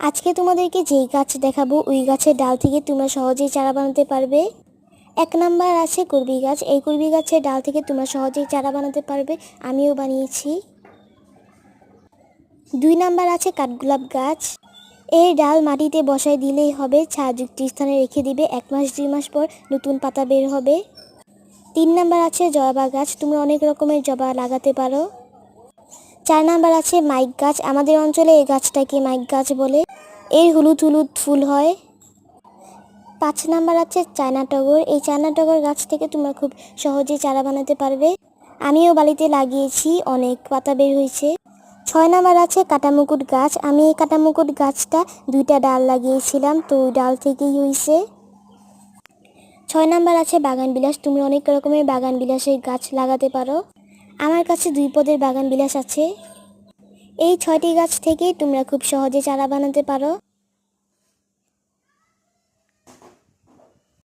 আজকে তোমাদেরকে যেই গাছ দেখাবো ওই গাছের ডাল থেকে তোমরা সহজেই চারা বানাতে পারবে। 1 নাম্বার আছে কুরবি গাছ। এই কুরবি গাছের ডাল থেকে তোমরা সহজেই চারা বানাতে পারবে, আমিও বানিয়েছি। 2 নাম্বার আছে কাঠগোলাপ গাছ। এই ডাল মাটিতে বসায় দিলেই হবে, ছায়াযুক্ত স্থানে রেখে দিবে, 1 মাস 2 মাস পর নতুন পাতা বের হবে। 3 নাম্বার আছে জবা গাছ, তোমরা অনেক রকমের জবা লাগাতে পারো। 4 নাম্বার আছে মাইক গাছ, আমাদের অঞ্চলে এই গাছটাকে মাইক গাছ বলে, এর হলুদ হলুদ ফুল হয়। 5 নাম্বার আছে চায়না টগর। এই চায়না টগর গাছ থেকে তোমরা খুব সহজেই চারা বানাতে পারবে, আমিও বাড়িতে লাগিয়েছি, অনেক পাতা বের হয়েছে। 6 নাম্বার আছে কাটামুকুট গাছ। আমি এই কাটামুকুট গাছটা 2টা ডাল লাগিয়েছিলাম, তো ওই ডাল থেকেই হয়েছে। 6 নাম্বার আছে বাগান বিলাস, তোমরা অনেক রকমের বাগান বিলাসের গাছ লাগাতে পারো, আমার কাছে 2 পদের বাগান বিলাস আছে। এই 6টি গাছ থেকেই তোমরা খুব সহজে চারা বানাতে পারো।